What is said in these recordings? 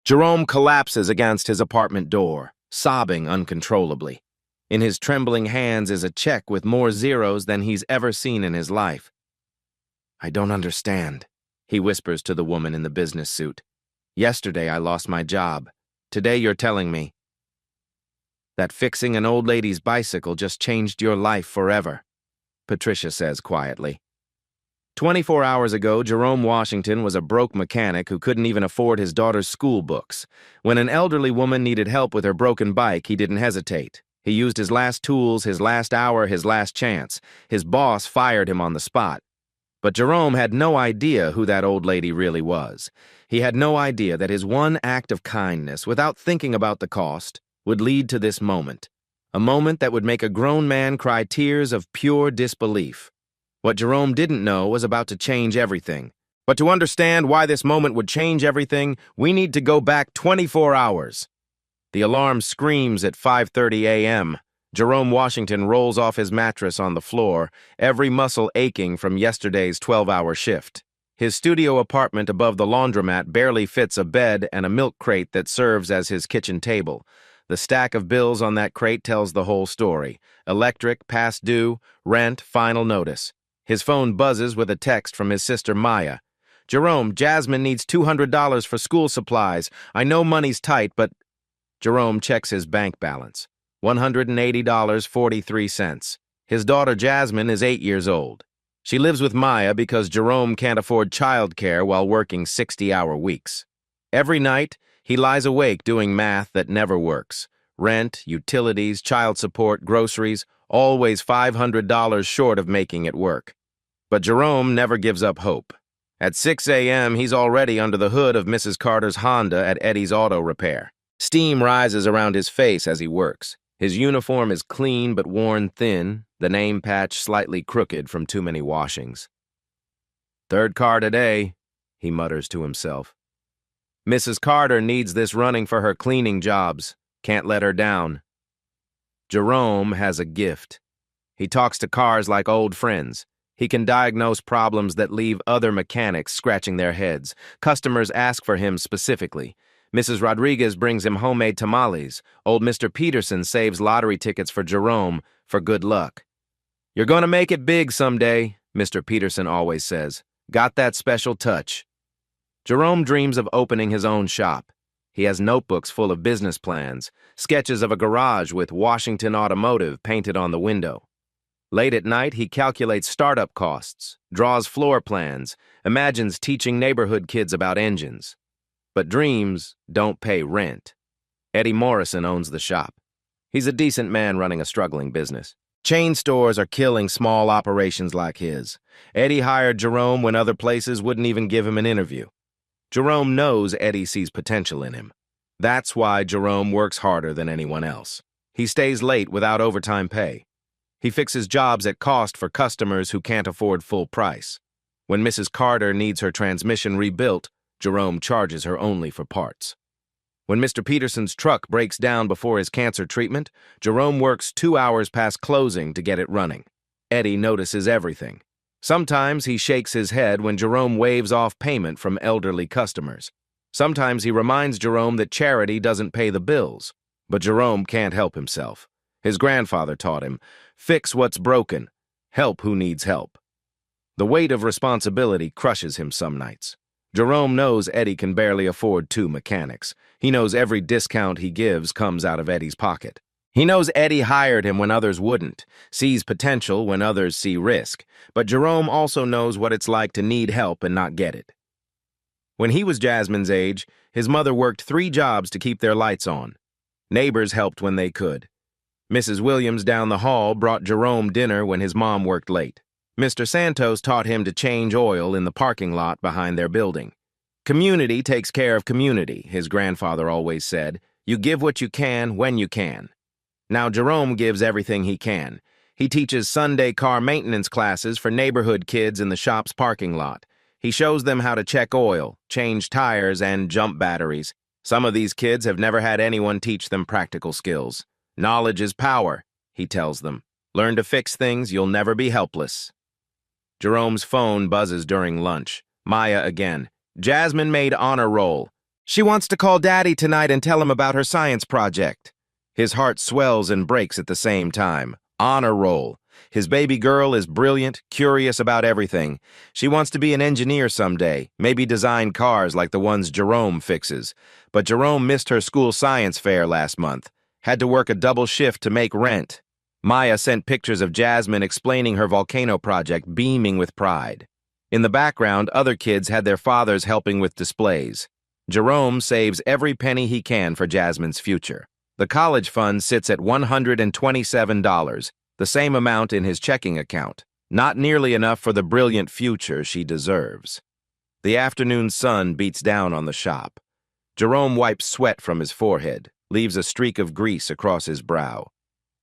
Jerome collapses against his apartment door, sobbing uncontrollably. In his trembling hands is a check with more zeros than he's ever seen in his life. "I don't understand," he whispers to the woman in the business suit. "Yesterday I lost my job. Today you're telling me that fixing an old lady's bicycle just changed your life forever," Patricia says quietly. 24 hours ago, Jerome Washington was a broke mechanic who couldn't even afford his daughter's school books. When an elderly woman needed help with her broken bike, he didn't hesitate. He used his last tools, his last hour, his last chance. His boss fired him on the spot. But Jerome had no idea who that old lady really was. He had no idea that his one act of kindness, without thinking about the cost, would lead to this moment. A moment that would make a grown man cry tears of pure disbelief. What Jerome didn't know was about to change everything. But to understand why this moment would change everything, we need to go back 24 hours. The alarm screams at 5:30 a.m. Jerome Washington rolls off his mattress on the floor, every muscle aching from yesterday's 12-hour shift. His studio apartment above the laundromat barely fits a bed and a milk crate that serves as his kitchen table. The stack of bills on that crate tells the whole story. Electric, past due, rent, final notice. His phone buzzes with a text from his sister Maya. "Jerome, Jasmine needs $200 for school supplies. I know money's tight, but..." Jerome checks his bank balance. $180.43. His daughter Jasmine is 8 years old. She lives with Maya because Jerome can't afford childcare while working 60-hour weeks. Every night, he lies awake doing math that never works. Rent, utilities, child support, groceries, always $500 short of making it work. But Jerome never gives up hope. At 6 a.m., he's already under the hood of Mrs. Carter's Honda at Eddie's Auto Repair. Steam rises around his face as he works. His uniform is clean but worn thin, the name patch slightly crooked from too many washings. "Third car today," he mutters to himself. Mrs. Carter needs this running for her cleaning jobs. Can't let her down. Jerome has a gift. He talks to cars like old friends. He can diagnose problems that leave other mechanics scratching their heads. Customers ask for him specifically. Mrs. Rodriguez brings him homemade tamales. Old Mr. Peterson saves lottery tickets for Jerome for good luck. "You're gonna make it big someday," Mr. Peterson always says. "Got that special touch." Jerome dreams of opening his own shop. He has notebooks full of business plans, sketches of a garage with Washington Automotive painted on the window. Late at night, he calculates startup costs, draws floor plans, imagines teaching neighborhood kids about engines. But dreams don't pay rent. Eddie Morrison owns the shop. He's a decent man running a struggling business. Chain stores are killing small operations like his. Eddie hired Jerome when other places wouldn't even give him an interview. Jerome knows Eddie sees potential in him. That's why Jerome works harder than anyone else. He stays late without overtime pay. He fixes jobs at cost for customers who can't afford full price. When Mrs. Carter needs her transmission rebuilt, Jerome charges her only for parts. When Mr. Peterson's truck breaks down before his cancer treatment, Jerome works 2 hours past closing to get it running. Eddie notices everything. Sometimes he shakes his head when Jerome waves off payment from elderly customers. Sometimes he reminds Jerome that charity doesn't pay the bills. But Jerome can't help himself. His grandfather taught him, "Fix what's broken, help who needs help." The weight of responsibility crushes him some nights. Jerome knows Eddie can barely afford 2 mechanics. He knows every discount he gives comes out of Eddie's pocket. He knows Eddie hired him when others wouldn't, sees potential when others see risk. But Jerome also knows what it's like to need help and not get it. When he was Jasmine's age, his mother worked 3 jobs to keep their lights on. Neighbors helped when they could. Mrs. Williams down the hall brought Jerome dinner when his mom worked late. Mr. Santos taught him to change oil in the parking lot behind their building. "Community takes care of community," his grandfather always said. "You give what you can when you can." Now Jerome gives everything he can. He teaches Sunday car maintenance classes for neighborhood kids in the shop's parking lot. He shows them how to check oil, change tires, and jump batteries. Some of these kids have never had anyone teach them practical skills. "Knowledge is power," he tells them. "Learn to fix things, you'll never be helpless." Jerome's phone buzzes during lunch. Maya again. "Jasmine made honor roll." She wants to call Daddy tonight and tell him about her science project. His heart swells and breaks at the same time. Honor roll. His baby girl is brilliant, curious about everything. She wants to be an engineer someday, maybe design cars like the ones Jerome fixes. But Jerome missed her school science fair last month. Had to work a double shift to make rent. Maya sent pictures of Jasmine explaining her volcano project, beaming with pride. In the background, other kids had their fathers helping with displays. Jerome saves every penny he can for Jasmine's future. The college fund sits at $127, the same amount in his checking account. Not nearly enough for the brilliant future she deserves. The afternoon sun beats down on the shop. Jerome wipes sweat from his forehead, leaves a streak of grease across his brow.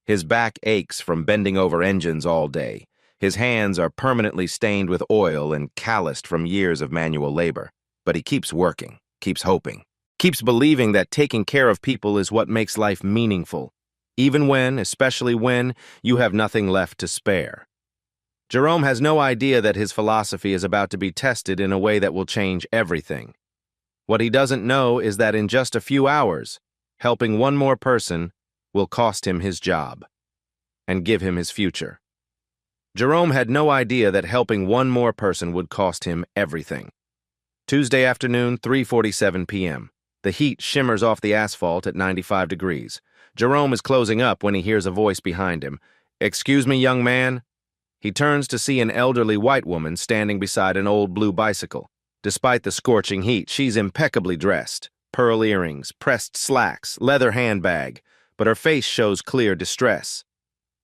His back aches from bending over engines all day. His hands are permanently stained with oil and calloused from years of manual labor. But he keeps working, keeps hoping. Keeps believing that taking care of people is what makes life meaningful, even when, especially when, you have nothing left to spare. Jerome has no idea that his philosophy is about to be tested in a way that will change everything. What he doesn't know is that in just a few hours, helping one more person will cost him his job and give him his future. Jerome had no idea that helping one more person would cost him everything. Tuesday afternoon, 3:47 p.m. The heat shimmers off the asphalt at 95 degrees. Jerome is closing up when he hears a voice behind him. "Excuse me, young man?" He turns to see an elderly white woman standing beside an old blue bicycle. Despite the scorching heat, she's impeccably dressed. Pearl earrings, pressed slacks, leather handbag, but her face shows clear distress.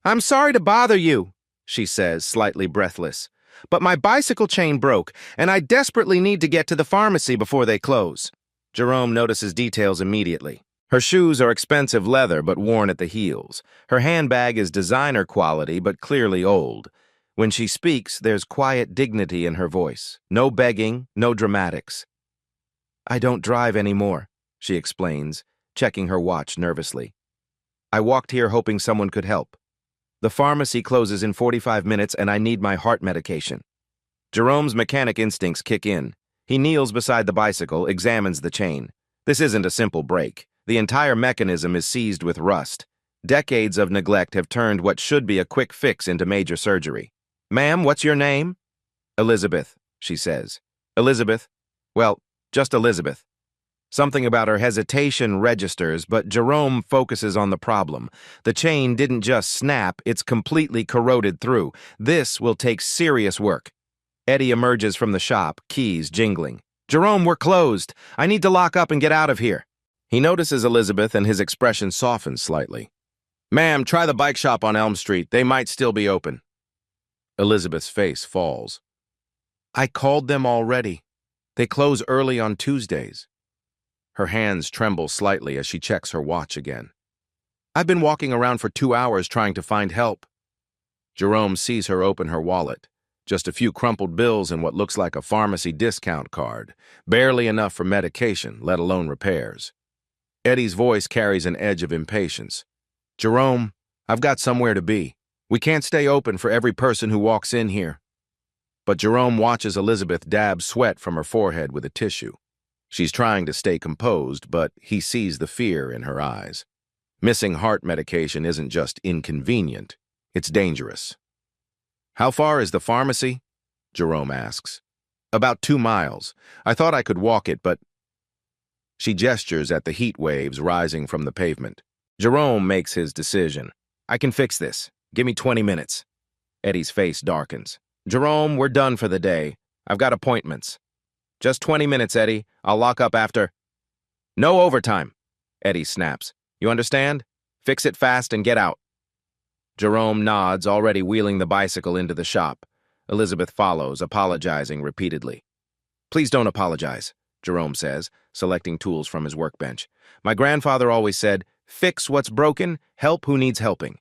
"I'm sorry to bother you," she says, slightly breathless, "but my bicycle chain broke, and I desperately need to get to the pharmacy before they close." Jerome notices details immediately. Her shoes are expensive leather but worn at the heels. Her handbag is designer quality but clearly old. When she speaks, there's quiet dignity in her voice. No begging, no dramatics. "I don't drive anymore," she explains, checking her watch nervously. "I walked here hoping someone could help. The pharmacy closes in 45 minutes and I need my heart medication." Jerome's mechanic instincts kick in. He kneels beside the bicycle, examines the chain. This isn't a simple break. The entire mechanism is seized with rust. Decades of neglect have turned what should be a quick fix into major surgery. "Ma'am, what's your name?" "Elizabeth," she says. "Elizabeth? Well, just Elizabeth." Something about her hesitation registers, but Jerome focuses on the problem. The chain didn't just snap, it's completely corroded through. This will take serious work. Eddie emerges from the shop, keys jingling. "Jerome, we're closed. I need to lock up and get out of here." He notices Elizabeth and his expression softens slightly. "Ma'am, try the bike shop on Elm Street. They might still be open." Elizabeth's face falls. "I called them already. They close early on Tuesdays." Her hands tremble slightly as she checks her watch again. "I've been walking around for 2 hours trying to find help." Jerome sees her open her wallet. Just a few crumpled bills and what looks like a pharmacy discount card. Barely enough for medication, let alone repairs. Eddie's voice carries an edge of impatience. "Jerome, I've got somewhere to be. We can't stay open for every person who walks in here." But Jerome watches Elizabeth dab sweat from her forehead with a tissue. She's trying to stay composed, but he sees the fear in her eyes. Missing heart medication isn't just inconvenient, it's dangerous. "How far is the pharmacy?" Jerome asks. "About 2 miles. I thought I could walk it, but..." She gestures at the heat waves rising from the pavement. Jerome makes his decision. "I can fix this. Give me 20 minutes. Eddie's face darkens. "Jerome, we're done for the day. I've got appointments." "Just 20 minutes, Eddie. I'll lock up after." "No overtime," Eddie snaps. "You understand? Fix it fast and get out." Jerome nods, already wheeling the bicycle into the shop. Elizabeth follows, apologizing repeatedly. "Please don't apologize," Jerome says, selecting tools from his workbench. "My grandfather always said, 'Fix what's broken, help who needs helping.'"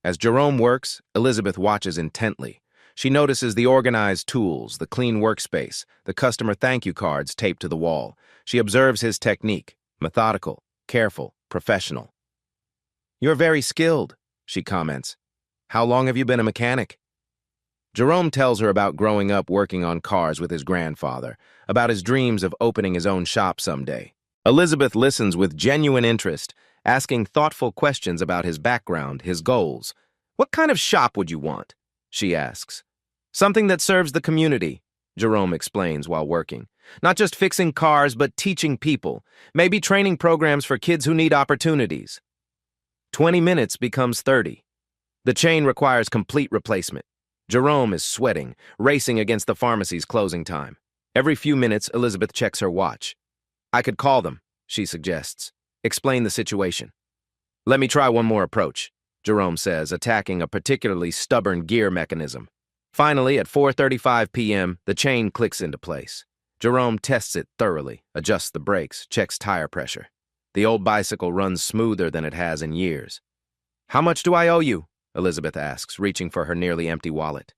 As Jerome works, Elizabeth watches intently. She notices the organized tools, the clean workspace, the customer thank you cards taped to the wall. She observes his technique, methodical, careful, professional. "You're very skilled," she comments. "How long have you been a mechanic?" Jerome tells her about growing up working on cars with his grandfather, about his dreams of opening his own shop someday. Elizabeth listens with genuine interest, asking thoughtful questions about his background, his goals. "What kind of shop would you want?" she asks. "Something that serves the community," Jerome explains while working. "Not just fixing cars, but teaching people. Maybe training programs for kids who need opportunities." 20 minutes becomes 30. The chain requires complete replacement. Jerome is sweating, racing against the pharmacy's closing time. Every few minutes, Elizabeth checks her watch. "I could call them," she suggests. "Explain the situation." "Let me try one more approach," Jerome says, attacking a particularly stubborn gear mechanism. Finally, at 4:35 p.m., the chain clicks into place. Jerome tests it thoroughly, adjusts the brakes, checks tire pressure. The old bicycle runs smoother than it has in years. "How much do I owe you?" Elizabeth asks, reaching for her nearly empty wallet.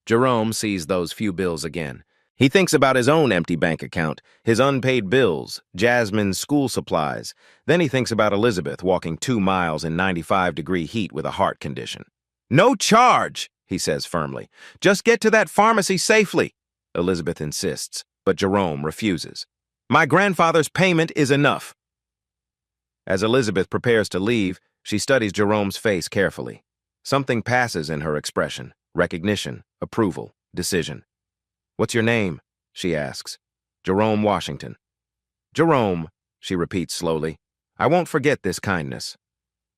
Jerome sees those few bills again. He thinks about his own empty bank account, his unpaid bills, Jasmine's school supplies. Then he thinks about Elizabeth walking 2 miles in 95-degree heat with a heart condition. "No charge," he says firmly. "Just get to that pharmacy safely," Elizabeth insists, but Jerome refuses. "My grandfather's payment is enough." As Elizabeth prepares to leave, she studies Jerome's face carefully. Something passes in her expression: recognition, approval, decision. "What's your name?" she asks. "Jerome Washington." "Jerome," she repeats slowly. "I won't forget this kindness."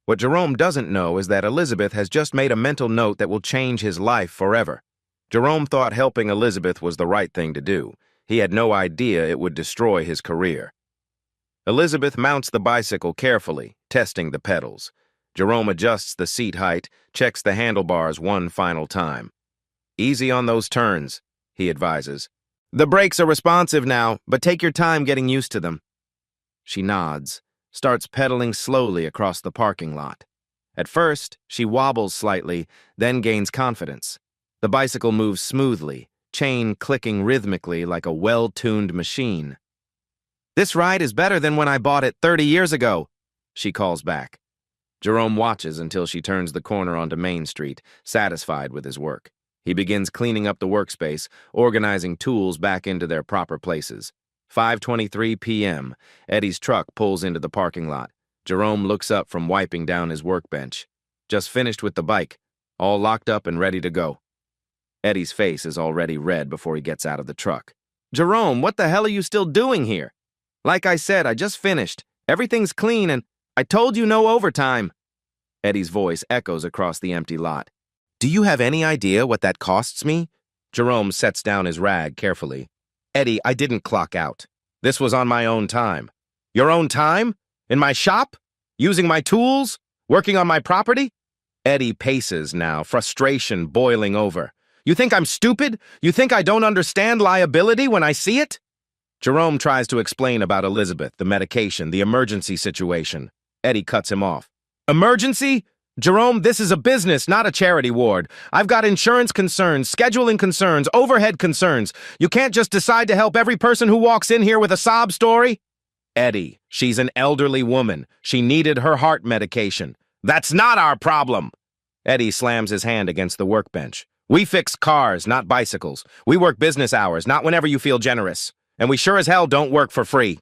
What Jerome doesn't know is that Elizabeth has just made a mental note that will change his life forever. Jerome thought helping Elizabeth was the right thing to do. He had no idea it would destroy his career. Elizabeth mounts the bicycle carefully, testing the pedals. Jerome adjusts the seat height, checks the handlebars one final time. "Easy on those turns," he advises. "The brakes are responsive now, but take your time getting used to them." She nods, starts pedaling slowly across the parking lot. At first, she wobbles slightly, then gains confidence. The bicycle moves smoothly, chain clicking rhythmically like a well-tuned machine. "This ride is better than when I bought it 30 years ago," she calls back. Jerome watches until she turns the corner onto Main Street, satisfied with his work. He begins cleaning up the workspace, organizing tools back into their proper places. 5:23 p.m. Eddie's truck pulls into the parking lot. Jerome looks up from wiping down his workbench. "Just finished with the bike, all locked up and ready to go." Eddie's face is already red before he gets out of the truck. "Jerome, what the hell are you still doing here?" "Like I said, I just finished. Everything's clean and I told you no overtime." Eddie's voice echoes across the empty lot. "Do you have any idea what that costs me?" Jerome sets down his rag carefully. "Eddie, I didn't clock out. This was on my own time." "Your own time? In my shop? Using my tools? Working on my property?" Eddie paces now, frustration boiling over. "You think I'm stupid? You think I don't understand liability when I see it?" Jerome tries to explain about Elizabeth, the medication, the emergency situation. Eddie cuts him off. "Emergency? Jerome, this is a business, not a charity ward. I've got insurance concerns, scheduling concerns, overhead concerns. You can't just decide to help every person who walks in here with a sob story." "Eddie, she's an elderly woman. She needed her heart medication." "That's not our problem." Eddie slams his hand against the workbench. "We fix cars, not bicycles. We work business hours, not whenever you feel generous. And we sure as hell don't work for free."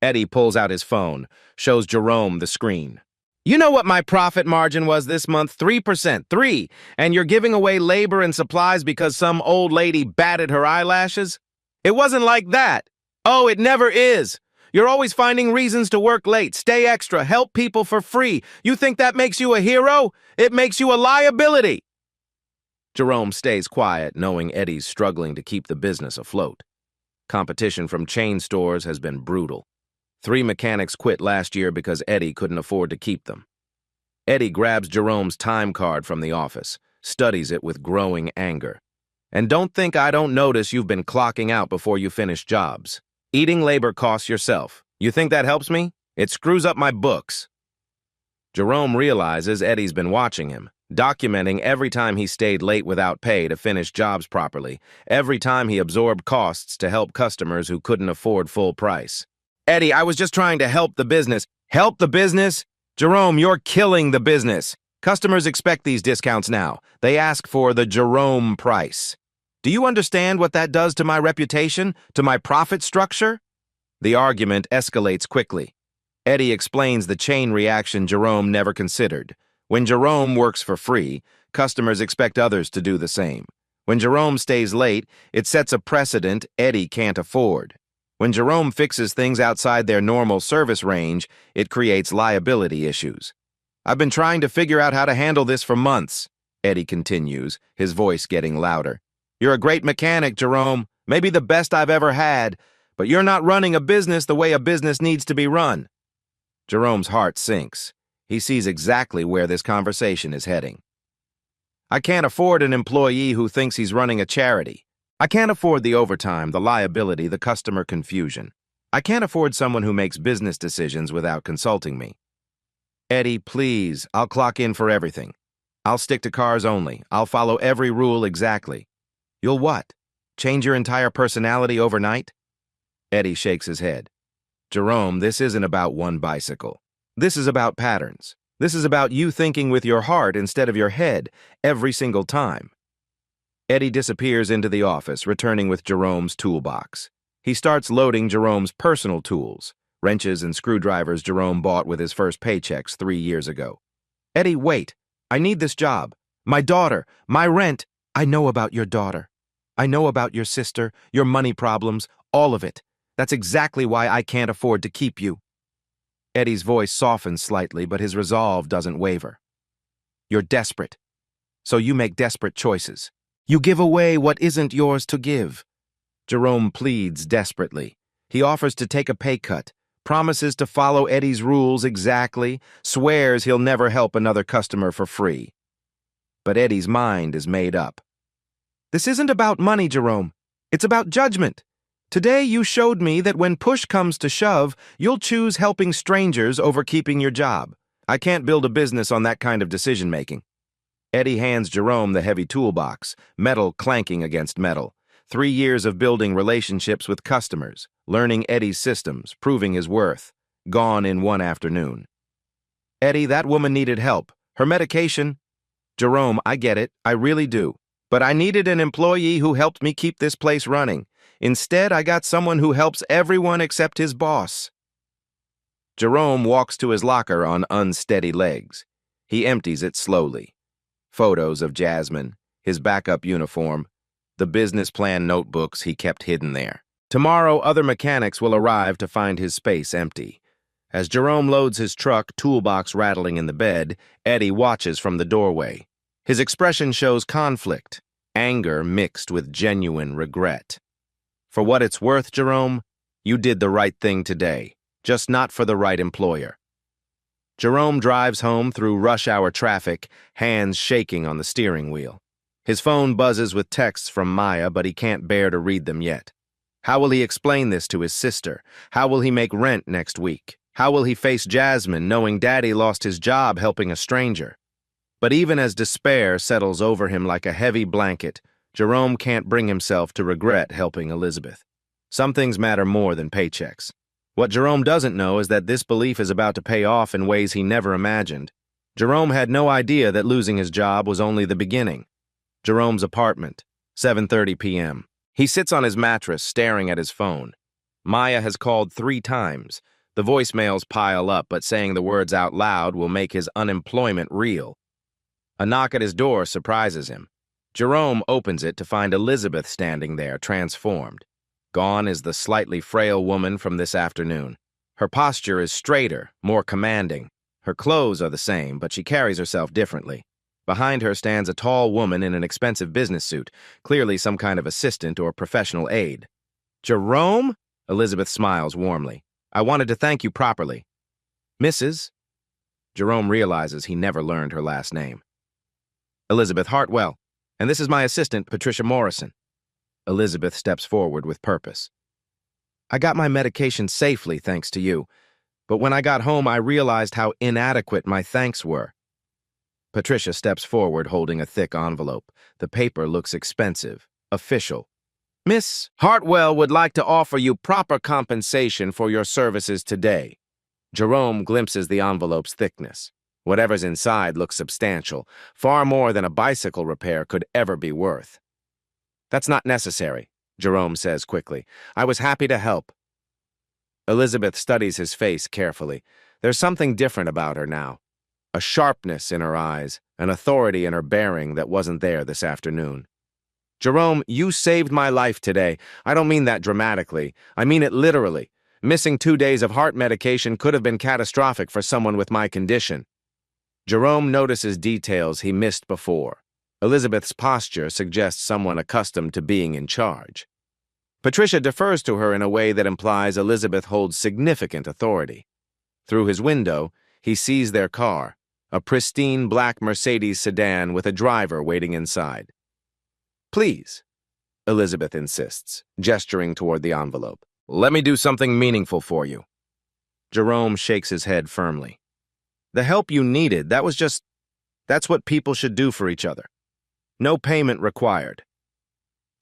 Eddie pulls out his phone, shows Jerome the screen. "You know what my profit margin was this month? 3%, 3. And you're giving away labor and supplies because some old lady batted her eyelashes? It wasn't like that. Oh, it never is. You're always finding reasons to work late, stay extra, help people for free. You think that makes you a hero? It makes you a liability." Jerome stays quiet, knowing Eddie's struggling to keep the business afloat. Competition from chain stores has been brutal. 3 mechanics quit last year because Eddie couldn't afford to keep them. Eddie grabs Jerome's time card from the office, studies it with growing anger. "And don't think I don't notice you've been clocking out before you finish jobs. Eating labor costs yourself. You think that helps me? It screws up my books." Jerome realizes Eddie's been watching him, documenting every time he stayed late without pay to finish jobs properly, every time he absorbed costs to help customers who couldn't afford full price. "Eddie, I was just trying to help the business." "Help the business? Jerome, you're killing the business. Customers expect these discounts now. They ask for the Jerome price. Do you understand what that does to my reputation, to my profit structure?" The argument escalates quickly. Eddie explains the chain reaction Jerome never considered. When Jerome works for free, customers expect others to do the same. When Jerome stays late, it sets a precedent Eddie can't afford. When Jerome fixes things outside their normal service range, it creates liability issues. I've been trying to figure out how to handle this for months, Eddie continues, his voice getting louder. You're a great mechanic, Jerome, maybe the best I've ever had, but you're not running a business the way a business needs to be run. Jerome's heart sinks. He sees exactly where this conversation is heading. I can't afford an employee who thinks he's running a charity. I can't afford the overtime, the liability, the customer confusion. I can't afford someone who makes business decisions without consulting me. Eddie, please, I'll clock in for everything. I'll stick to cars only. I'll follow every rule exactly. You'll what? Change your entire personality overnight? Eddie shakes his head. Jerome, this isn't about one bicycle. This is about patterns. This is about you thinking with your heart instead of your head every single time. Eddie disappears into the office, returning with Jerome's toolbox. He starts loading Jerome's personal tools, wrenches and screwdrivers Jerome bought with his first paychecks 3 years ago. Eddie, wait. I need this job. My daughter, my rent. I know about your daughter. I know about your sister, your money problems, all of it. That's exactly why I can't afford to keep you. Eddie's voice softens slightly, but his resolve doesn't waver. You're desperate, so you make desperate choices. You give away what isn't yours to give. Jerome pleads desperately. He offers to take a pay cut, promises to follow Eddie's rules exactly, swears he'll never help another customer for free. But Eddie's mind is made up. This isn't about money, Jerome. It's about judgment. Today you showed me that when push comes to shove, you'll choose helping strangers over keeping your job. I can't build a business on that kind of decision-making. Eddie hands Jerome the heavy toolbox, metal clanking against metal. 3 years of building relationships with customers, learning Eddie's systems, proving his worth. Gone in one afternoon. Eddie, that woman needed help. Her medication. Jerome, I get it. I really do. But I needed an employee who helped me keep this place running. Instead, I got someone who helps everyone except his boss. Jerome walks to his locker on unsteady legs. He empties it slowly. Photos of Jasmine, his backup uniform, the business plan notebooks he kept hidden there. Tomorrow, other mechanics will arrive to find his space empty. As Jerome loads his truck, toolbox rattling in the bed, Eddie watches from the doorway. His expression shows conflict, anger mixed with genuine regret. For what it's worth, Jerome, you did the right thing today, just not for the right employer. Jerome drives home through rush hour traffic, hands shaking on the steering wheel. His phone buzzes with texts from Maya, but he can't bear to read them yet. How will he explain this to his sister? How will he make rent next week? How will he face Jasmine, knowing Daddy lost his job helping a stranger? But even as despair settles over him like a heavy blanket, Jerome can't bring himself to regret helping Elizabeth. Some things matter more than paychecks. What Jerome doesn't know is that this belief is about to pay off in ways he never imagined. Jerome had no idea that losing his job was only the beginning. Jerome's apartment, 7:30 p.m. He sits on his mattress, staring at his phone. Maya has called 3 times. The voicemails pile up, but saying the words out loud will make his unemployment real. A knock at his door surprises him. Jerome opens it to find Elizabeth standing there, transformed. Gone is the slightly frail woman from this afternoon. Her posture is straighter, more commanding. Her clothes are the same, but she carries herself differently. Behind her stands a tall woman in an expensive business suit, clearly some kind of assistant or professional aide. Jerome? Elizabeth smiles warmly. I wanted to thank you properly. Mrs.? Jerome realizes he never learned her last name. Elizabeth Hartwell, and this is my assistant, Patricia Morrison. Elizabeth steps forward with purpose. I got my medication safely, thanks to you, but when I got home, I realized how inadequate my thanks were. Patricia steps forward holding a thick envelope. The paper looks expensive, official. Miss Hartwell would like to offer you proper compensation for your services today. Jerome glimpses the envelope's thickness. Whatever's inside looks substantial, far more than a bicycle repair could ever be worth. That's not necessary, Jerome says quickly. I was happy to help. Elizabeth studies his face carefully. There's something different about her now. A sharpness in her eyes, an authority in her bearing that wasn't there this afternoon. Jerome, you saved my life today. I don't mean that dramatically. I mean it literally. Missing 2 days of heart medication could have been catastrophic for someone with my condition. Jerome notices details he missed before. Elizabeth's posture suggests someone accustomed to being in charge. Patricia defers to her in a way that implies Elizabeth holds significant authority. Through his window, he sees their car, a pristine black Mercedes sedan with a driver waiting inside. Please, Elizabeth insists, gesturing toward the envelope. Let me do something meaningful for you. Jerome shakes his head firmly. The help you needed, that's what people should do for each other. No payment required.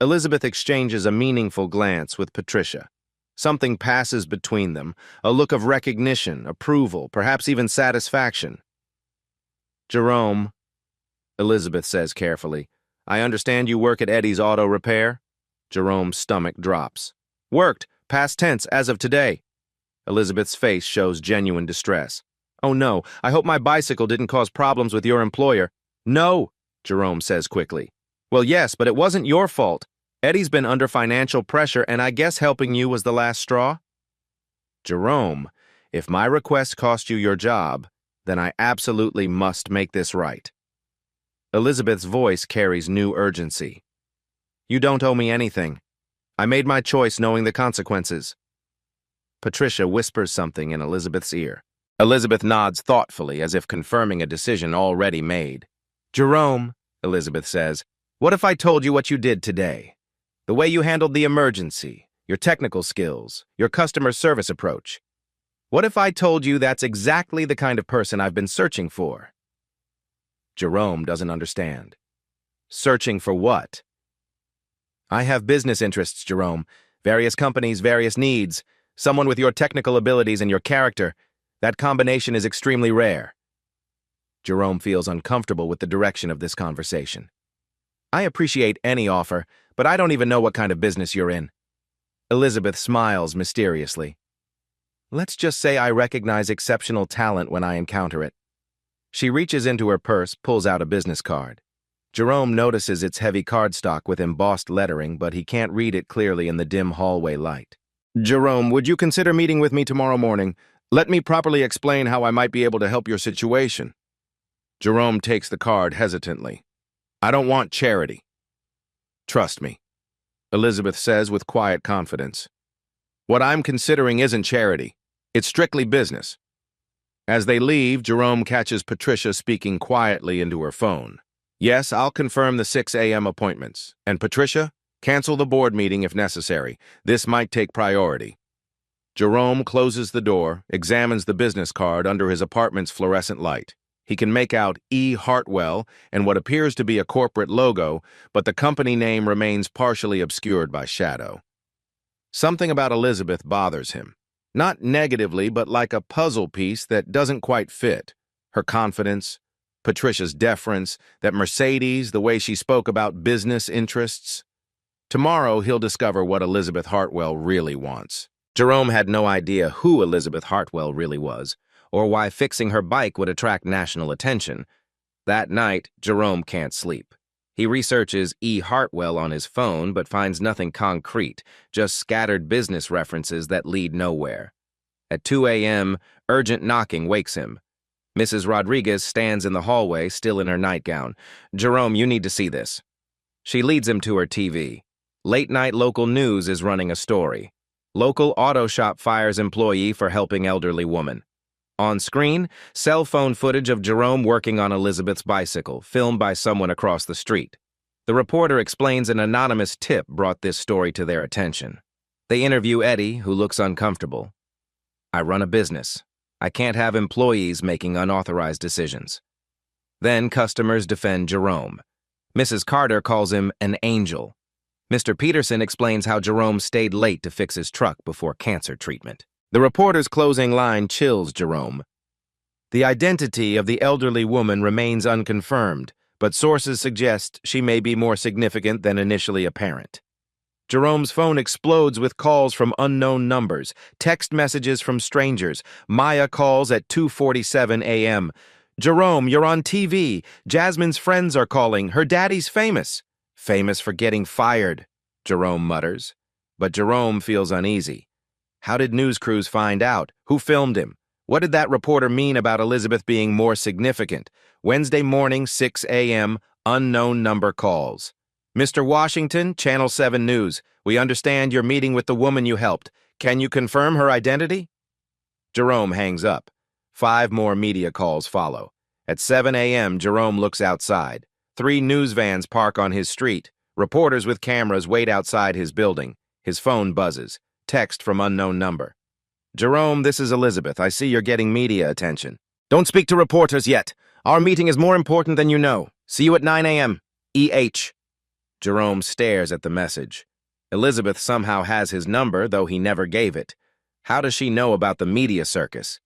Elizabeth exchanges a meaningful glance with Patricia. Something passes between them, a look of recognition, approval, perhaps even satisfaction. Jerome, Elizabeth says carefully, I understand you work at Eddie's Auto Repair? Jerome's stomach drops. Worked, past tense, as of today. Elizabeth's face shows genuine distress. Oh no, I hope my bicycle didn't cause problems with your employer. No, Jerome says quickly. Well, yes, but it wasn't your fault. Eddie's been under financial pressure, and I guess helping you was the last straw? Jerome, if my request cost you your job, then I absolutely must make this right. Elizabeth's voice carries new urgency. You don't owe me anything. I made my choice knowing the consequences. Patricia whispers something in Elizabeth's ear. Elizabeth nods thoughtfully as if confirming a decision already made. Jerome, Elizabeth says, what if I told you what you did today? The way you handled the emergency, your technical skills, your customer service approach. What if I told you that's exactly the kind of person I've been searching for? Jerome doesn't understand. Searching for what? I have business interests, Jerome. Various companies, various needs. Someone with your technical abilities and your character. That combination is extremely rare. Jerome feels uncomfortable with the direction of this conversation. I appreciate any offer, but I don't even know what kind of business you're in. Elizabeth smiles mysteriously. Let's just say I recognize exceptional talent when I encounter it. She reaches into her purse, pulls out a business card. Jerome notices its heavy cardstock with embossed lettering, but he can't read it clearly in the dim hallway light. Jerome, would you consider meeting with me tomorrow morning? Let me properly explain how I might be able to help your situation. Jerome takes the card hesitantly. I don't want charity. Trust me, Elizabeth says with quiet confidence. What I'm considering isn't charity. It's strictly business. As they leave, Jerome catches Patricia speaking quietly into her phone. Yes, I'll confirm the 6 a.m. appointments. And Patricia, cancel the board meeting if necessary. This might take priority. Jerome closes the door, examines the business card under his apartment's fluorescent light. He can make out E. Hartwell and what appears to be a corporate logo, but the company name remains partially obscured by shadow. Something about Elizabeth bothers him. Not negatively, but like a puzzle piece that doesn't quite fit. Her confidence, Patricia's deference, that Mercedes, the way she spoke about business interests. Tomorrow, he'll discover what Elizabeth Hartwell really wants. Jerome had no idea who Elizabeth Hartwell really was, or why fixing her bike would attract national attention. That night, Jerome can't sleep. He researches E. Hartwell on his phone, but finds nothing concrete, just scattered business references that lead nowhere. At 2 a.m., urgent knocking wakes him. Mrs. Rodriguez stands in the hallway, still in her nightgown. Jerome, you need to see this. She leads him to her TV. Late-night local news is running a story. Local auto shop fires employee for helping elderly woman. On screen, cell phone footage of Jerome working on Elizabeth's bicycle, filmed by someone across the street. The reporter explains an anonymous tip brought this story to their attention. They interview Eddie, who looks uncomfortable. I run a business. I can't have employees making unauthorized decisions. Then customers defend Jerome. Mrs. Carter calls him an angel. Mr. Peterson explains how Jerome stayed late to fix his truck before cancer treatment. The reporter's closing line chills Jerome. The identity of the elderly woman remains unconfirmed, but sources suggest she may be more significant than initially apparent. Jerome's phone explodes with calls from unknown numbers, text messages from strangers. Maya calls at 2:47 a.m. "Jerome, you're on TV. Jasmine's friends are calling. Her daddy's famous." "Famous for getting fired," Jerome mutters. But Jerome feels uneasy. How did news crews find out? Who filmed him? What did that reporter mean about Elizabeth being more significant? Wednesday morning, 6 a.m., unknown number calls. "Mr. Washington, Channel 7 News. We understand you're meeting with the woman you helped. Can you confirm her identity?" Jerome hangs up. 5 more media calls follow. At 7 a.m., Jerome looks outside. 3 news vans park on his street. Reporters with cameras wait outside his building. His phone buzzes. Text from unknown number. "Jerome, this is Elizabeth. I see you're getting media attention." "Don't speak to reporters yet. Our meeting is more important than you know. See you at 9 a.m. E.H." Jerome stares at the message. Elizabeth somehow has his number, though he never gave it. How does she know about the media circus?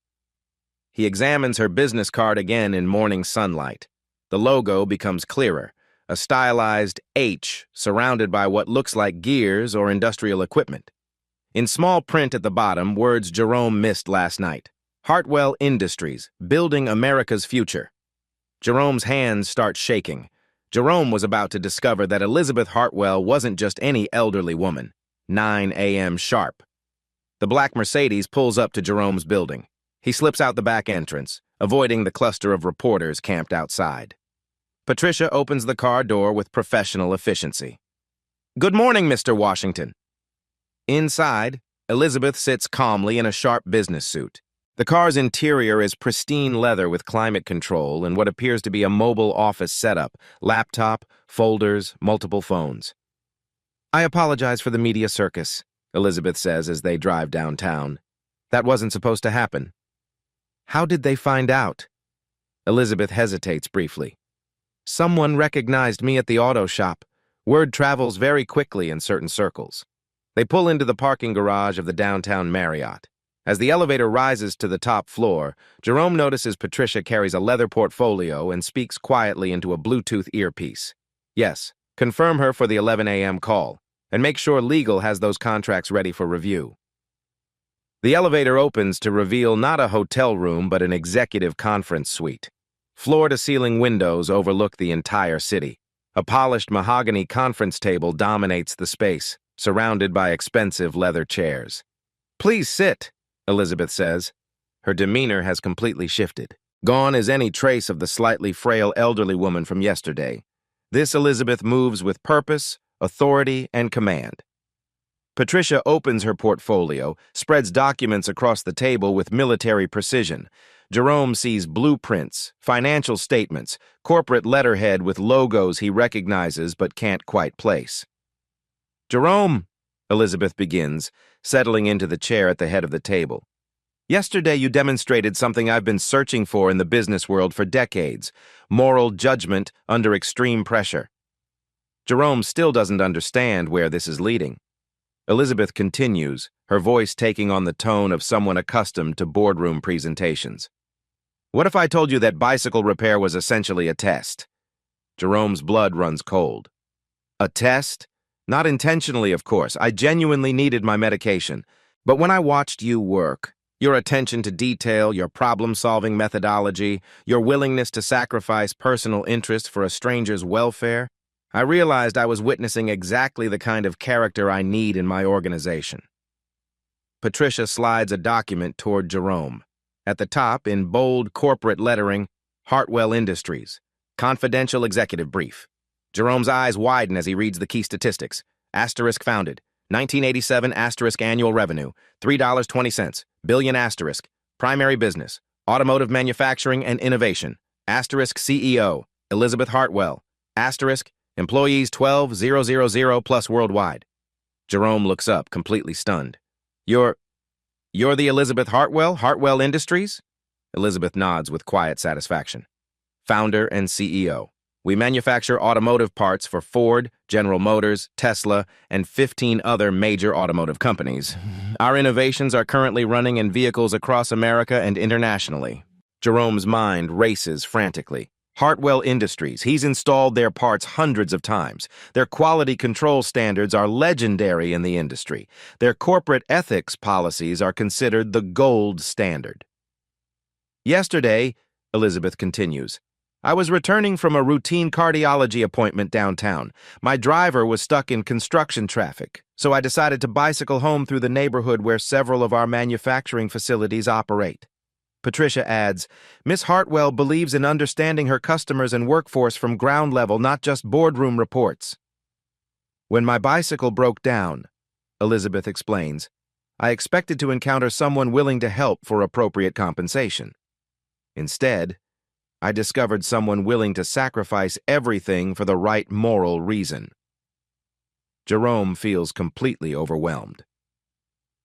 He examines her business card again in morning sunlight. The logo becomes clearer, a stylized H surrounded by what looks like gears or industrial equipment. In small print at the bottom, words Jerome missed last night. "Hartwell Industries, building America's future." Jerome's hands start shaking. Jerome was about to discover that Elizabeth Hartwell wasn't just any elderly woman. 9 a.m. sharp. The black Mercedes pulls up to Jerome's building. He slips out the back entrance, avoiding the cluster of reporters camped outside. Patricia opens the car door with professional efficiency. "Good morning, Mr. Washington." Inside, Elizabeth sits calmly in a sharp business suit. The car's interior is pristine leather with climate control and what appears to be a mobile office setup, laptop, folders, multiple phones. "I apologize for the media circus," Elizabeth says as they drive downtown. "That wasn't supposed to happen." "How did they find out?" Elizabeth hesitates briefly. "Someone recognized me at the auto shop. Word travels very quickly in certain circles." They pull into the parking garage of the downtown Marriott. As the elevator rises to the top floor, Jerome notices Patricia carries a leather portfolio and speaks quietly into a Bluetooth earpiece. "Yes, confirm her for the 11 a.m. call, and make sure legal has those contracts ready for review." The elevator opens to reveal not a hotel room but an executive conference suite. Floor-to-ceiling windows overlook the entire city. A polished mahogany conference table dominates the space, surrounded by expensive leather chairs. "Please sit," Elizabeth says. Her demeanor has completely shifted. Gone is any trace of the slightly frail elderly woman from yesterday. This Elizabeth moves with purpose, authority, and command. Patricia opens her portfolio, spreads documents across the table with military precision. Jerome sees blueprints, financial statements, corporate letterhead with logos he recognizes but can't quite place. "Jerome," Elizabeth begins, settling into the chair at the head of the table. "Yesterday you demonstrated something I've been searching for in the business world for decades: moral judgment under extreme pressure." Jerome still doesn't understand where this is leading. Elizabeth continues, her voice taking on the tone of someone accustomed to boardroom presentations. "What if I told you that bicycle repair was essentially a test?" Jerome's blood runs cold. "A test? Not intentionally, of course. I genuinely needed my medication. But when I watched you work, your attention to detail, your problem-solving methodology, your willingness to sacrifice personal interest for a stranger's welfare, I realized I was witnessing exactly the kind of character I need in my organization." Patricia slides a document toward Jerome. At the top, in bold corporate lettering, "Hartwell Industries, Confidential Executive Brief." Jerome's eyes widen as he reads the key statistics. Asterisk founded. 1987 asterisk annual revenue. $3.20. Billion asterisk. Primary business. Automotive manufacturing and innovation. Asterisk CEO. Elizabeth Hartwell. Asterisk. Employees 12,000 plus worldwide. Jerome looks up, completely stunned. You're the Elizabeth Hartwell, Hartwell Industries?" Elizabeth nods with quiet satisfaction. "Founder and CEO. We manufacture automotive parts for Ford, General Motors, Tesla, and 15 other major automotive companies. Our innovations are currently running in vehicles across America and internationally." Jerome's mind races frantically. Hartwell Industries, he's installed their parts hundreds of times. Their quality control standards are legendary in the industry. Their corporate ethics policies are considered the gold standard. Yesterday, Elizabeth continues, I was returning from a routine cardiology appointment downtown. My driver was stuck in construction traffic, so I decided to bicycle home through the neighborhood where several of our manufacturing facilities operate. Patricia adds, Miss Hartwell believes in understanding her customers and workforce from ground level, not just boardroom reports. When my bicycle broke down, Elizabeth explains, I expected to encounter someone willing to help for appropriate compensation. Instead, I discovered someone willing to sacrifice everything for the right moral reason. Jerome feels completely overwhelmed.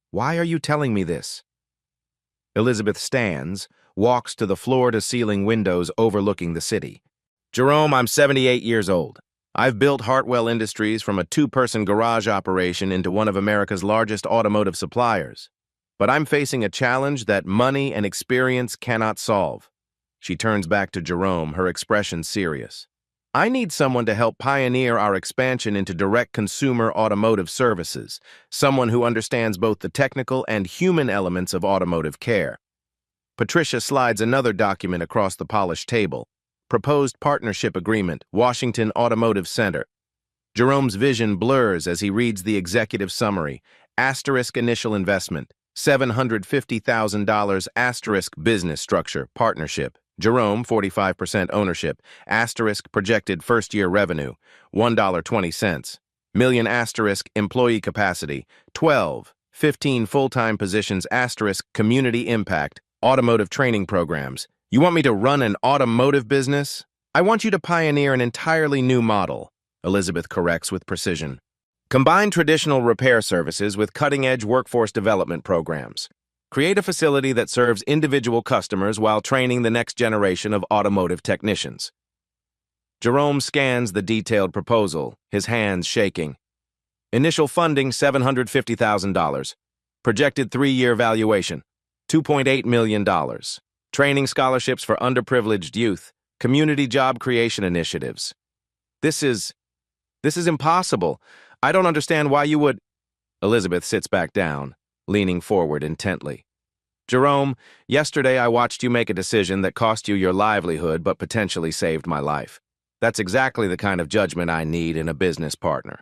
Why are you telling me this? Elizabeth stands, walks to the floor-to-ceiling windows overlooking the city. Jerome, I'm 78 years old. I've built Hartwell Industries from a two-person garage operation into one of America's largest automotive suppliers. But I'm facing a challenge that money and experience cannot solve. She turns back to Jerome, her expression serious. I need someone to help pioneer our expansion into direct consumer automotive services, someone who understands both the technical and human elements of automotive care. Patricia slides another document across the polished table. Proposed Partnership Agreement, Washington Automotive Center. Jerome's vision blurs as he reads the executive summary. Asterisk initial investment, $750,000 asterisk business structure, partnership. Jerome, 45% ownership, asterisk projected first-year revenue, $1.20. Million asterisk employee capacity, 12, 15 full-time positions asterisk community impact, automotive training programs. You want me to run an automotive business? I want you to pioneer an entirely new model, Elizabeth corrects with precision. Combine traditional repair services with cutting-edge workforce development programs. Create a facility that serves individual customers while training the next generation of automotive technicians. Jerome scans the detailed proposal, his hands shaking. Initial funding, $750,000. Projected 3-year valuation, $2.8 million. Training scholarships for underprivileged youth, community job creation initiatives. This is impossible. I don't understand why you would... Elizabeth sits back down, leaning forward intently. Jerome, yesterday I watched you make a decision that cost you your livelihood but potentially saved my life. That's exactly the kind of judgment I need in a business partner.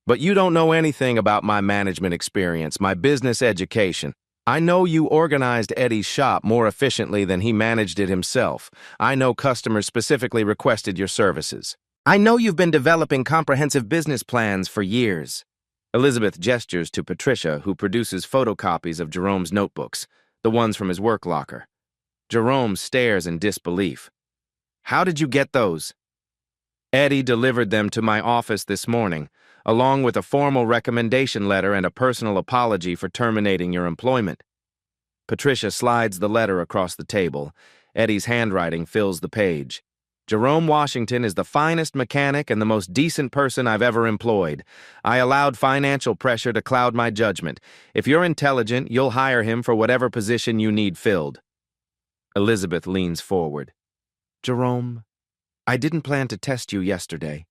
But you don't know anything about my management experience, my business education. I know you organized Eddie's shop more efficiently than he managed it himself. I know customers specifically requested your services. I know you've been developing comprehensive business plans for years. Elizabeth gestures to Patricia, who produces photocopies of Jerome's notebooks, the ones from his work locker. Jerome stares in disbelief. How did you get those? Eddie delivered them to my office this morning, along with a formal recommendation letter and a personal apology for terminating your employment. Patricia slides the letter across the table. Eddie's handwriting fills the page. Jerome Washington is the finest mechanic and the most decent person I've ever employed. I allowed financial pressure to cloud my judgment. If you're intelligent, you'll hire him for whatever position you need filled. Elizabeth leans forward. Jerome, I didn't plan to test you yesterday,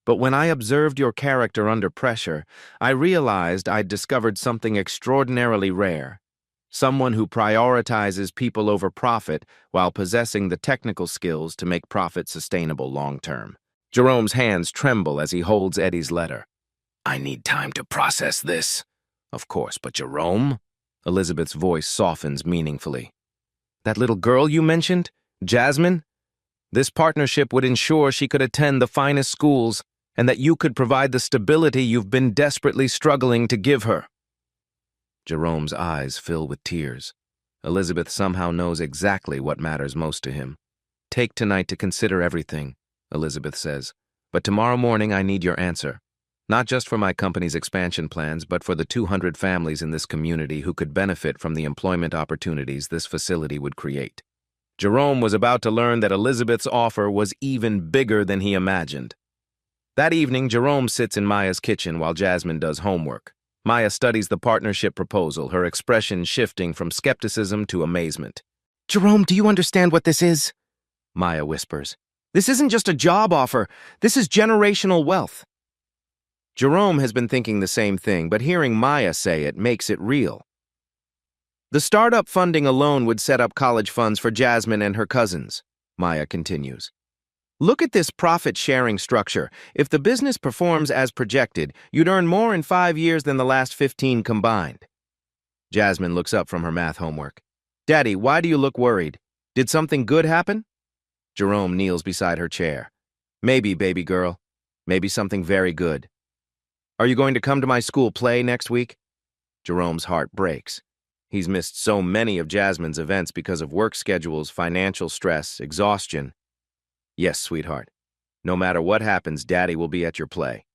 but when I observed your character under pressure, I realized I'd discovered something extraordinarily rare. Someone who prioritizes people over profit while possessing the technical skills to make profit sustainable long-term. Jerome's hands tremble as he holds Eddie's letter. I need time to process this. Of course, but Jerome? Elizabeth's voice softens meaningfully. That little girl you mentioned, Jasmine? This partnership would ensure she could attend the finest schools and that you could provide the stability you've been desperately struggling to give her. Jerome's eyes fill with tears. Elizabeth somehow knows exactly what matters most to him. Take tonight to consider everything, Elizabeth says. But tomorrow morning I need your answer. Not just for my company's expansion plans, but for the 200 families in this community who could benefit from the employment opportunities this facility would create. Jerome was about to learn that Elizabeth's offer was even bigger than he imagined. That evening, Jerome sits in Maya's kitchen while Jasmine does homework. Maya studies the partnership proposal, her expression shifting from skepticism to amazement. Jerome, do you understand what this is? Maya whispers. This isn't just a job offer. This is generational wealth. Jerome has been thinking the same thing, but hearing Maya say it makes it real. The startup funding alone would set up college funds for Jasmine and her cousins, Maya continues. Look at this profit-sharing structure. If the business performs as projected, you'd earn more in 5 years than the last 15 combined. Jasmine looks up from her math homework. Daddy, why do you look worried? Did something good happen? Jerome kneels beside her chair. Maybe, baby girl. Maybe something very good. Are you going to come to my school play next week? Jerome's heart breaks. He's missed so many of Jasmine's events because of work schedules, financial stress, exhaustion. Yes, sweetheart. No matter what happens, Daddy will be at your play.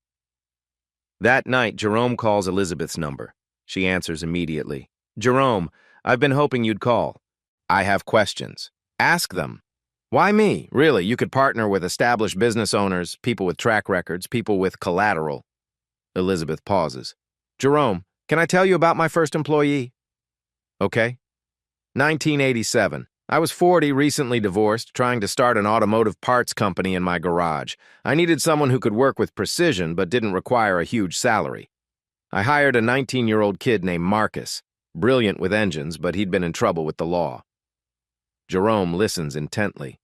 That night, Jerome calls Elizabeth's number. She answers immediately. Jerome, I've been hoping you'd call. I have questions. Ask them. Why me? Really, you could partner with established business owners, people with track records, people with collateral. Elizabeth pauses. Jerome, can I tell you about my first employee? Okay. 1987. I was 40, recently divorced, trying to start an automotive parts company in my garage. I needed someone who could work with precision but didn't require a huge salary. I hired a 19-year-old kid named Marcus, brilliant with engines, but he'd been in trouble with the law. Jerome listens intently.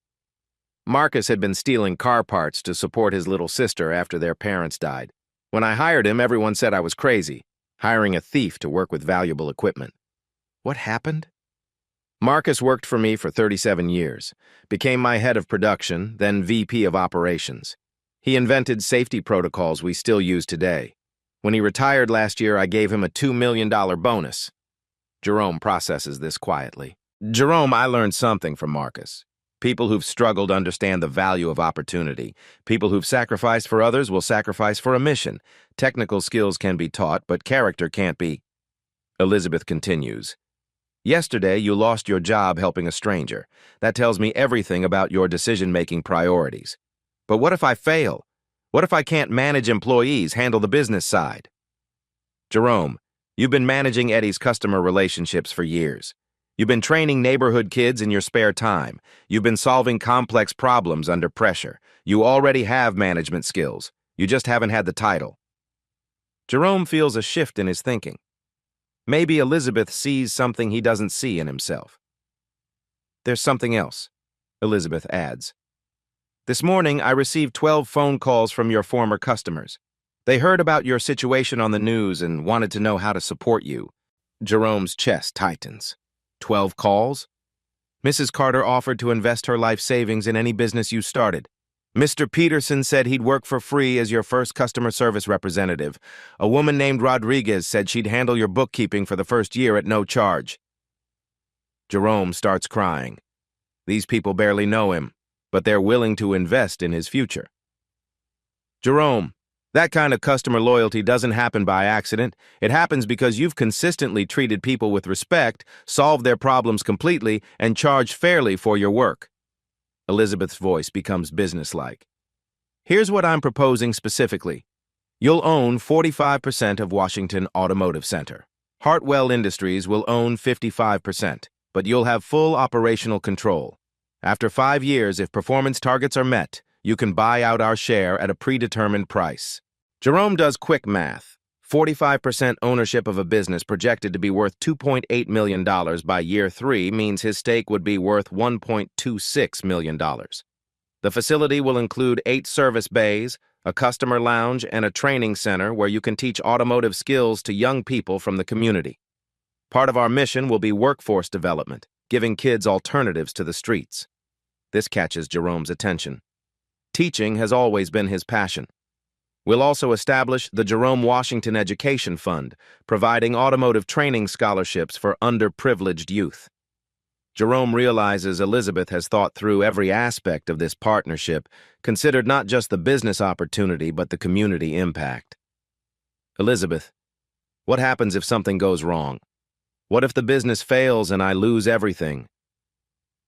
Marcus had been stealing car parts to support his little sister after their parents died. When I hired him, everyone said I was crazy, hiring a thief to work with valuable equipment. What happened? Marcus worked for me for 37 years, became my head of production, then VP of operations. He invented safety protocols we still use today. When he retired last year, I gave him a $2 million bonus. Jerome processes this quietly. Jerome, I learned something from Marcus. People who've struggled understand the value of opportunity. People who've sacrificed for others will sacrifice for a mission. Technical skills can be taught, but character can't be. Elizabeth continues. Yesterday, you lost your job helping a stranger. That tells me everything about your decision-making priorities. But what if I fail? What if I can't manage employees, handle the business side? Jerome, you've been managing Eddie's customer relationships for years. You've been training neighborhood kids in your spare time. You've been solving complex problems under pressure. You already have management skills. You just haven't had the title. Jerome feels a shift in his thinking. Maybe Elizabeth sees something he doesn't see in himself. There's something else, Elizabeth adds. This morning, I received 12 phone calls from your former customers. They heard about your situation on the news and wanted to know how to support you. Jerome's chest tightens. 12 calls? Mrs. Carter offered to invest her life savings in any business you started. Mr. Peterson said he'd work for free as your first customer service representative. A woman named Rodriguez said she'd handle your bookkeeping for the first year at no charge. Jerome starts crying. These people barely know him, but they're willing to invest in his future. Jerome, that kind of customer loyalty doesn't happen by accident. It happens because you've consistently treated people with respect, solved their problems completely, and charged fairly for your work. Elizabeth's voice becomes businesslike. Here's what I'm proposing specifically. You'll own 45% of Washington Automotive Center. Hartwell Industries will own 55%, but you'll have full operational control. After 5 years, if performance targets are met, you can buy out our share at a predetermined price. Jerome does quick math. 45% ownership of a business projected to be worth $2.8 million by year 3 means his stake would be worth $1.26 million. The facility will include 8 service bays, a customer lounge, and a training center where you can teach automotive skills to young people from the community. Part of our mission will be workforce development, giving kids alternatives to the streets. This catches Jerome's attention. Teaching has always been his passion. We'll also establish the Jerome Washington Education Fund, providing automotive training scholarships for underprivileged youth. Jerome realizes Elizabeth has thought through every aspect of this partnership, considered not just the business opportunity but the community impact. Elizabeth, what happens if something goes wrong? What if the business fails and I lose everything?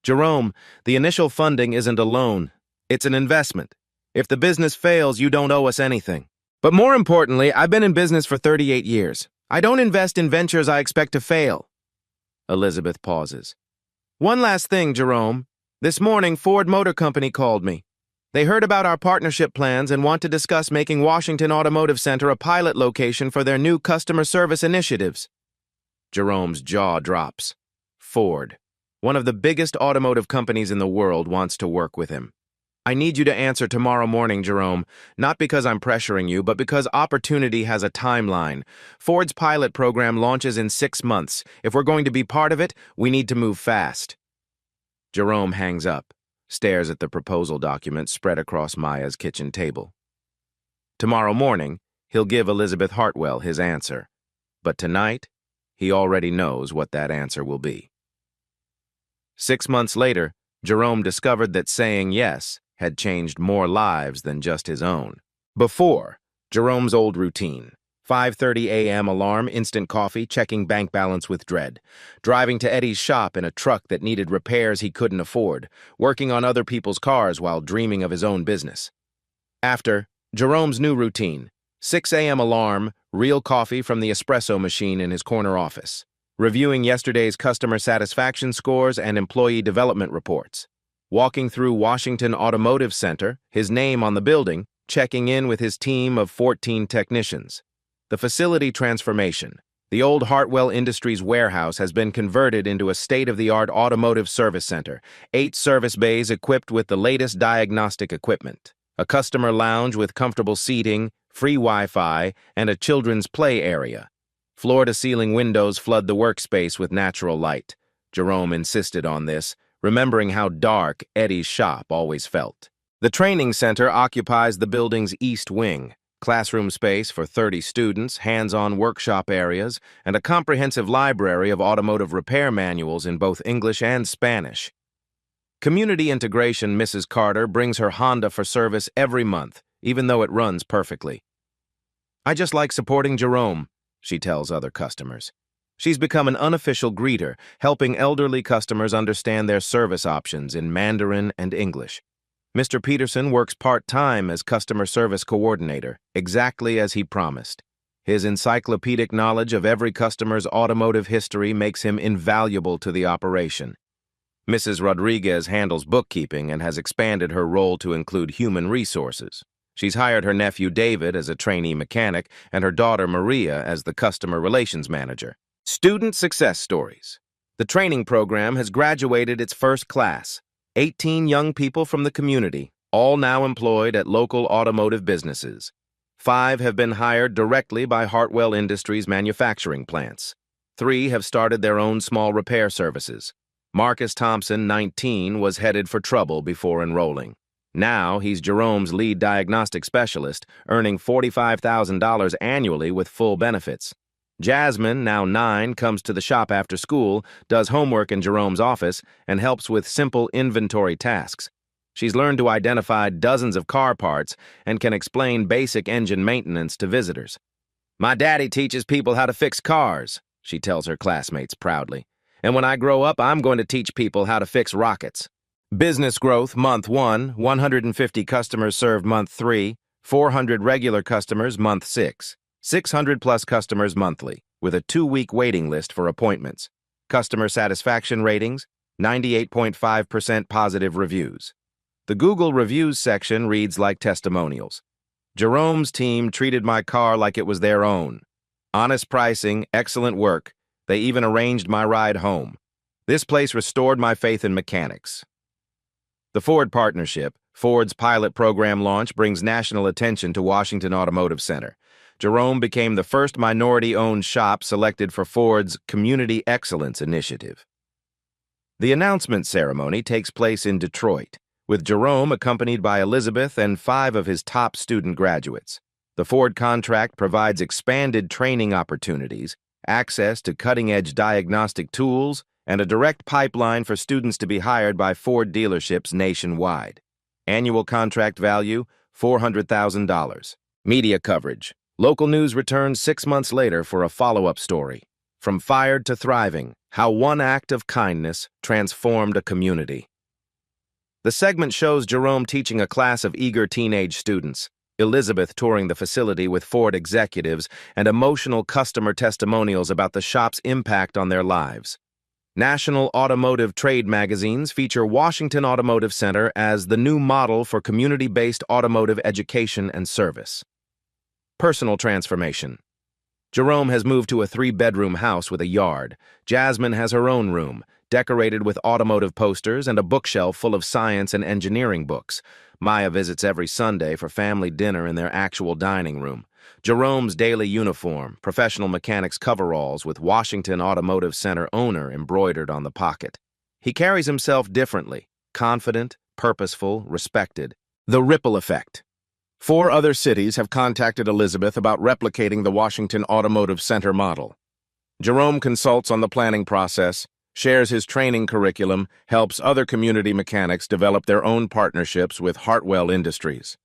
Jerome, the initial funding isn't a loan. It's an investment. If the business fails, you don't owe us anything. But more importantly, I've been in business for 38 years. I don't invest in ventures I expect to fail. Elizabeth pauses. One last thing, Jerome. This morning, Ford Motor Company called me. They heard about our partnership plans and want to discuss making Washington Automotive Center a pilot location for their new customer service initiatives. Jerome's jaw drops. Ford, one of the biggest automotive companies in the world, wants to work with him. I need you to answer tomorrow morning, Jerome, not because I'm pressuring you, but because opportunity has a timeline. Ford's pilot program launches in 6 months. If we're going to be part of it, we need to move fast. Jerome hangs up, stares at the proposal document spread across Maya's kitchen table. Tomorrow morning, he'll give Elizabeth Hartwell his answer. But tonight, he already knows what that answer will be. 6 months later, Jerome discovered that saying yes had changed more lives than just his own. Before, Jerome's old routine: 5:30 a.m. alarm, instant coffee, checking bank balance with dread, driving to Eddie's shop in a truck that needed repairs he couldn't afford, working on other people's cars while dreaming of his own business. After, Jerome's new routine: 6 a.m. alarm, real coffee from the espresso machine in his corner office, reviewing yesterday's customer satisfaction scores and employee development reports, walking through Washington Automotive Center, his name on the building, checking in with his team of 14 technicians. The facility transformation. The old Hartwell Industries warehouse has been converted into a state-of-the-art automotive service center, 8 service bays equipped with the latest diagnostic equipment, a customer lounge with comfortable seating, free Wi-Fi, and a children's play area. Floor-to-ceiling windows flood the workspace with natural light. Jerome insisted on this, remembering how dark Eddie's shop always felt. The training center occupies the building's east wing. Classroom space for 30 students, hands-on workshop areas, and a comprehensive library of automotive repair manuals in both English and Spanish. Community integration. Mrs. Carter brings her Honda for service every month, even though it runs perfectly. I just like supporting Jerome, she tells other customers. She's become an unofficial greeter, helping elderly customers understand their service options in Mandarin and English. Mr. Peterson works part-time as customer service coordinator, exactly as he promised. His encyclopedic knowledge of every customer's automotive history makes him invaluable to the operation. Mrs. Rodriguez handles bookkeeping and has expanded her role to include human resources. She's hired her nephew David as a trainee mechanic and her daughter Maria as the customer relations manager. Student success stories. The training program has graduated its first class. 18 young people from the community, all now employed at local automotive businesses. 5 have been hired directly by Hartwell Industries manufacturing plants. 3 have started their own small repair services. Marcus Thompson, 19, was headed for trouble before enrolling. Now he's Jerome's lead diagnostic specialist, earning $45,000 annually with full benefits. Jasmine, now 9, comes to the shop after school, does homework in Jerome's office, and helps with simple inventory tasks. She's learned to identify dozens of car parts and can explain basic engine maintenance to visitors. My daddy teaches people how to fix cars, she tells her classmates proudly. And when I grow up, I'm going to teach people how to fix rockets. Business growth, month 1, 150 customers served month 3, 400 regular customers month 6. 600-plus customers monthly, with a 2-week waiting list for appointments. Customer satisfaction ratings, 98.5% positive reviews. The Google Reviews section reads like testimonials. Jerome's team treated my car like it was their own. Honest pricing, excellent work. They even arranged my ride home. This place restored my faith in mechanics. The Ford partnership, Ford's pilot program launch, brings national attention to Washington Automotive Center. Jerome became the first minority-owned shop selected for Ford's Community Excellence Initiative. The announcement ceremony takes place in Detroit, with Jerome accompanied by Elizabeth and 5 of his top student graduates. The Ford contract provides expanded training opportunities, access to cutting-edge diagnostic tools, and a direct pipeline for students to be hired by Ford dealerships nationwide. Annual contract value, $400,000. Media coverage. Local news returns 6 months later for a follow-up story. From fired to thriving, how one act of kindness transformed a community. The segment shows Jerome teaching a class of eager teenage students, Elizabeth touring the facility with Ford executives, and emotional customer testimonials about the shop's impact on their lives. National automotive trade magazines feature Washington Automotive Center as the new model for community-based automotive education and service. Personal transformation. Jerome has moved to a 3-bedroom house with a yard. Jasmine has her own room, decorated with automotive posters and a bookshelf full of science and engineering books. Maya visits every Sunday for family dinner in their actual dining room. Jerome's daily uniform, professional mechanic's coveralls with Washington Automotive Center owner embroidered on the pocket. He carries himself differently, confident, purposeful, respected. The ripple effect. 4 other cities have contacted Elizabeth about replicating the Washington Automotive Center model. Jerome consults on the planning process, shares his training curriculum, helps other community mechanics develop their own partnerships with Hartwell Industries.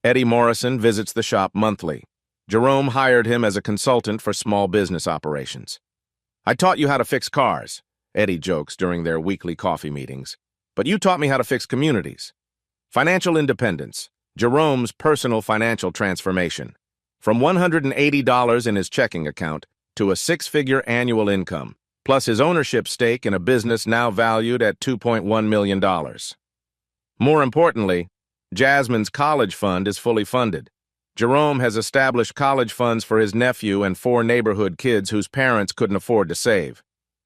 Eddie Morrison visits the shop monthly. Jerome hired him as a consultant for small business operations. "I taught you how to fix cars," Eddie jokes during their weekly coffee meetings. "But you taught me how to fix communities." Financial independence. Jerome's personal financial transformation. From $180 in his checking account to a 6-figure annual income, plus his ownership stake in a business now valued at $2.1 million. More importantly, Jasmine's college fund is fully funded. Jerome has established college funds for his nephew and 4 neighborhood kids whose parents couldn't afford to save.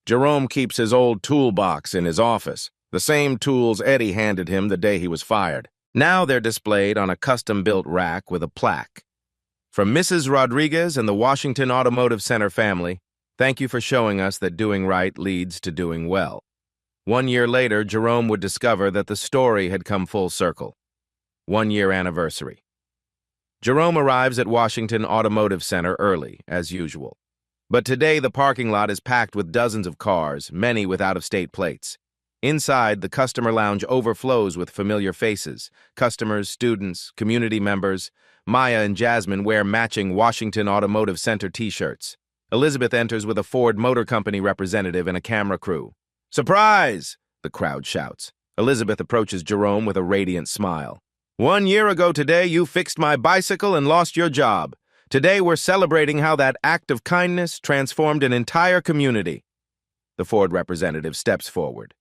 Jerome keeps his old toolbox in his office, the same tools Eddie handed him the day he was fired. Now they're displayed on a custom-built rack with a plaque. From Mrs. Rodriguez and the Washington Automotive Center family, thank you for showing us that doing right leads to doing well. 1 year later, Jerome would discover that the story had come full circle. 1-year anniversary. Jerome arrives at Washington Automotive Center early, as usual. But today the parking lot is packed with dozens of cars, many with out-of-state plates. Inside, the customer lounge overflows with familiar faces. Customers, students, community members. Maya and Jasmine wear matching Washington Automotive Center t-shirts. Elizabeth enters with a Ford Motor Company representative and a camera crew. "Surprise!" the crowd shouts. Elizabeth approaches Jerome with a radiant smile. "1 year ago today, you fixed my bicycle and lost your job. Today, we're celebrating how that act of kindness transformed an entire community." The Ford representative steps forward.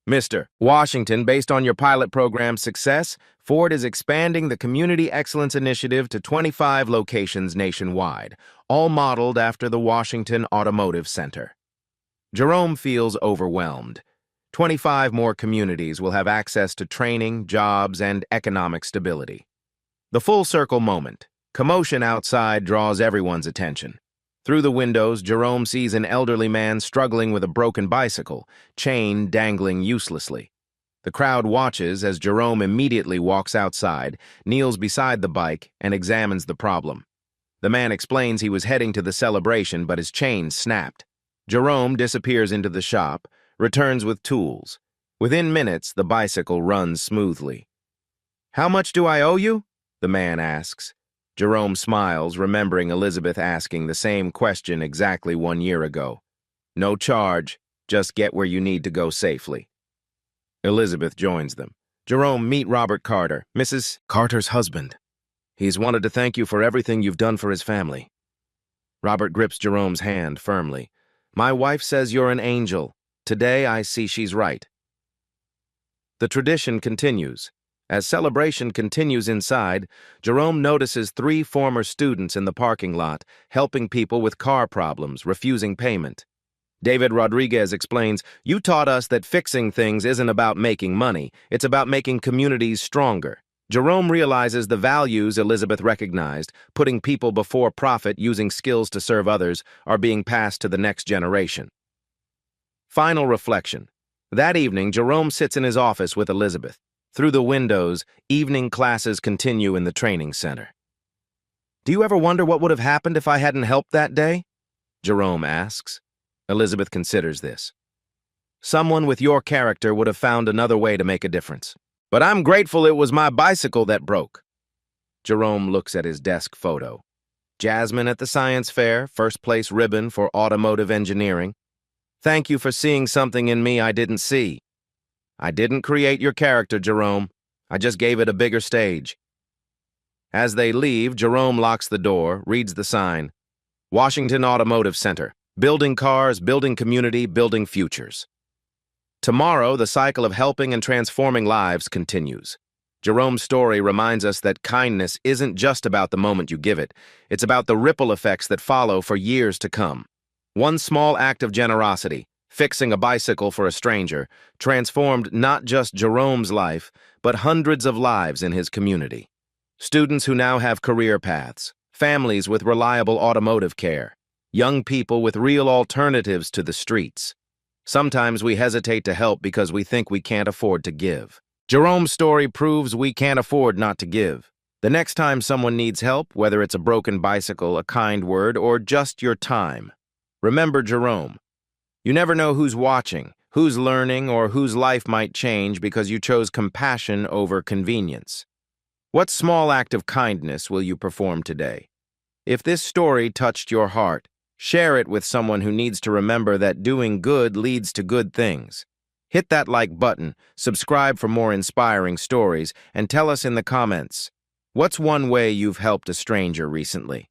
"Mr. Washington, based on your pilot program's success, Ford is expanding the Community Excellence Initiative to 25 locations nationwide, all modeled after the Washington Automotive Center." Jerome feels overwhelmed. 25 more communities will have access to training, jobs, and economic stability. The full circle moment. Commotion outside draws everyone's attention. Through the windows, Jerome sees an elderly man struggling with a broken bicycle, chain dangling uselessly. The crowd watches as Jerome immediately walks outside, kneels beside the bike, and examines the problem. The man explains he was heading to the celebration, but his chain snapped. Jerome disappears into the shop, returns with tools. Within minutes, the bicycle runs smoothly. "How much do I owe you?" the man asks. Jerome smiles, remembering Elizabeth asking the same question exactly 1 year ago. "No charge, just get where you need to go safely." Elizabeth joins them. "Jerome, meet Robert Carter, Mrs. Carter's husband. He's wanted to thank you for everything you've done for his family." Robert grips Jerome's hand firmly. "My wife says you're an angel. Today I see she's right." The tradition continues. As celebration continues inside, Jerome notices 3 former students in the parking lot, helping people with car problems, refusing payment. David Rodriguez explains, "You taught us that fixing things isn't about making money, it's about making communities stronger." Jerome realizes the values Elizabeth recognized, putting people before profit, using skills to serve others, are being passed to the next generation. Final reflection. That evening, Jerome sits in his office with Elizabeth. Through the windows, evening classes continue in the training center. "Do you ever wonder what would have happened if I hadn't helped that day?" Jerome asks. Elizabeth considers this. "Someone with your character would have found another way to make a difference. But I'm grateful it was my bicycle that broke." Jerome looks at his desk photo. Jasmine at the science fair, first place ribbon for automotive engineering. "Thank you for seeing something in me I didn't see." "I didn't create your character, Jerome. I just gave it a bigger stage." As they leave, Jerome locks the door, reads the sign. Washington Automotive Center. Building cars, building community, building futures. Tomorrow, the cycle of helping and transforming lives continues. Jerome's story reminds us that kindness isn't just about the moment you give it. It's about the ripple effects that follow for years to come. One small act of generosity, fixing a bicycle for a stranger, transformed not just Jerome's life, but hundreds of lives in his community. Students who now have career paths, families with reliable automotive care, young people with real alternatives to the streets. Sometimes we hesitate to help because we think we can't afford to give. Jerome's story proves we can't afford not to give. The next time someone needs help, whether it's a broken bicycle, a kind word, or just your time, remember Jerome. You never know who's watching, who's learning, or whose life might change because you chose compassion over convenience. What small act of kindness will you perform today? If this story touched your heart, share it with someone who needs to remember that doing good leads to good things. Hit that like button, subscribe for more inspiring stories, and tell us in the comments, what's one way you've helped a stranger recently?